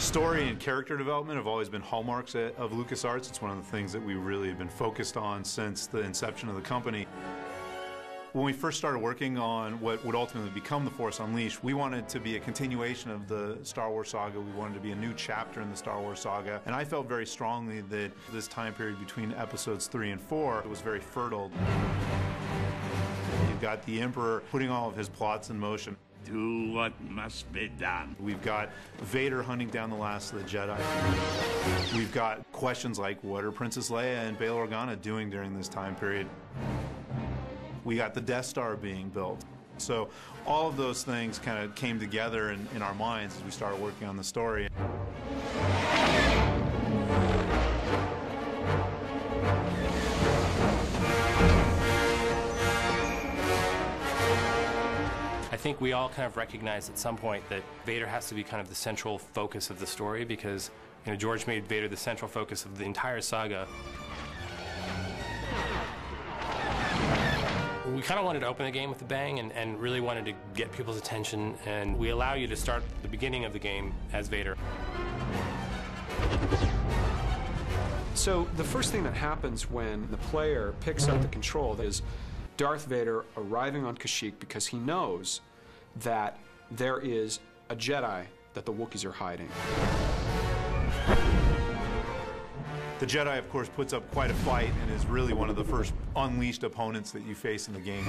Story and character development have always been hallmarks of LucasArts. It's one of the things that we really have been focused on since the inception of the company. When we first started working on what would ultimately become The Force Unleashed, we wanted to be a continuation of the Star Wars saga. We wanted to be a new chapter in the Star Wars saga. And I felt very strongly that this time period between episodes 3 and 4 was very fertile. You've got the Emperor putting all of his plots in motion. Do what must be done. We've got Vader hunting down the last of the Jedi. We've got questions like, what are Princess Leia and Bail Organa doing during this time period? We got the Death Star being built. So all of those things kind of came together in our minds as we started working on the story. I think we all kind of recognized at some point that Vader has to be kind of the central focus of the story because, you know, George made Vader the central focus of the entire saga. We kind of wanted to open the game with a bang and really wanted to get people's attention, and we allow you to start the beginning of the game as Vader. So the first thing that happens when the player picks up the control is Darth Vader arriving on Kashyyyk because he knows that there is a Jedi that the Wookiees are hiding. The Jedi, of course, puts up quite a fight and is really one of the first unleashed opponents that you face in the game.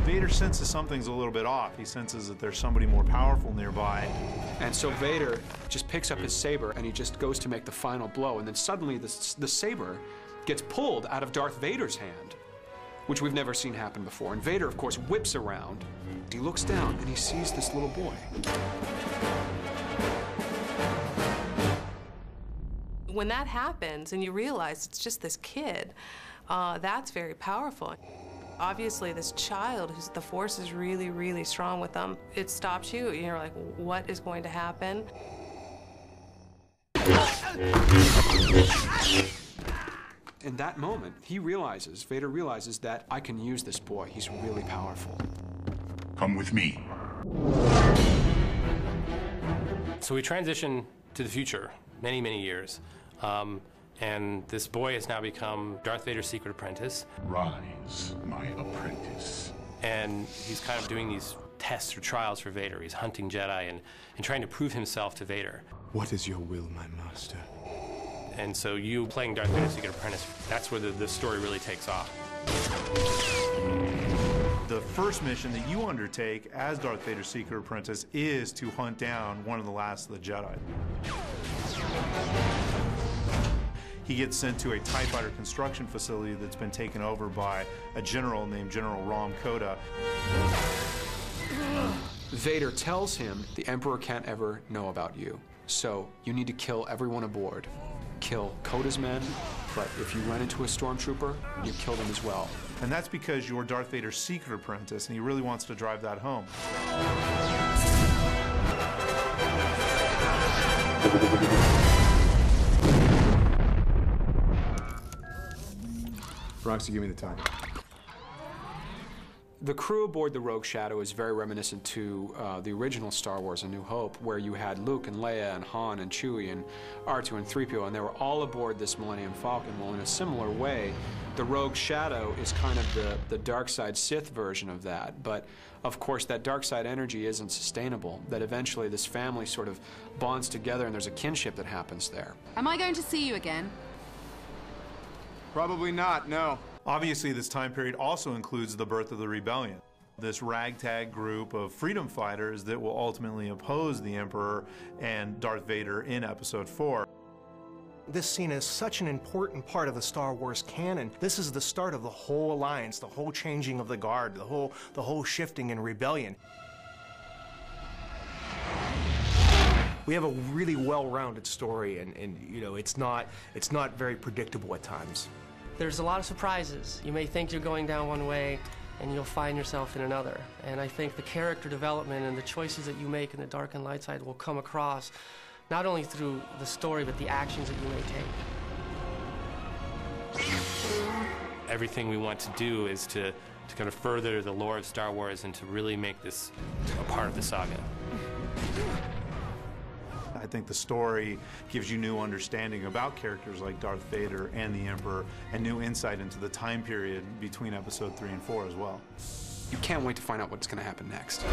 Vader senses something's a little bit off. He senses that there's somebody more powerful nearby. And so Vader just picks up his saber and he just goes to make the final blow, and then suddenly the saber gets pulled out of Darth Vader's hand, which we've never seen happen before. And Vader, of course, whips around. He looks down and he sees this little boy. When that happens and you realize it's just this kid, that's very powerful. Obviously, this child, who's the Force is really, really strong with them. It stops you. You're like, what is going to happen? In that moment, Vader realizes that I can use this boy. He's really powerful. Come with me. So we transition to the future, many, many years. And this boy has now become Darth Vader's secret apprentice. Rise, my apprentice. And he's kind of doing these tests or trials for Vader. He's hunting Jedi and trying to prove himself to Vader. What is your will, my master? And so you playing Darth Vader's secret apprentice, that's where the story really takes off. The first mission that you undertake as Darth Vader's secret apprentice is to hunt down one of the last of the Jedi. He gets sent to a TIE fighter construction facility that's been taken over by a general named General Rom Koda. Vader tells him the Emperor can't ever know about you, so you need to kill everyone aboard. Kill Koda's men, but if you run into a stormtrooper, you kill them as well. And that's because you're Darth Vader's secret apprentice, and he really wants to drive that home. Roxy, give me the time. The crew aboard the Rogue Shadow is very reminiscent to the original Star Wars: A New Hope, where you had Luke and Leia and Han and Chewie and R2 and 3PO, and they were all aboard this Millennium Falcon. Well, in a similar way, the Rogue Shadow is kind of the dark side Sith version of that. But of course, that dark side energy isn't sustainable, that eventually this family sort of bonds together and there's a kinship that happens there. Am I going to see you again? Probably not, no. Obviously, this time period also includes the birth of the Rebellion, this ragtag group of freedom fighters that will ultimately oppose the Emperor and Darth Vader in Episode 4. This scene is such an important part of the Star Wars canon. This is the start of the whole alliance, the whole changing of the guard, the whole shifting in rebellion. We have a really well-rounded story, and you know, it's not very predictable at times. There's a lot of surprises. You may think you're going down one way, and you'll find yourself in another. And I think the character development and the choices that you make in the dark and light side will come across not only through the story, but the actions that you may take. everything we want to do is to kind of further the lore of Star Wars and to really make this a part of the saga. I think the story gives you new understanding about characters like Darth Vader and the Emperor, and new insight into the time period between Episode 3 and 4 as well. You can't wait to find out what's going to happen next.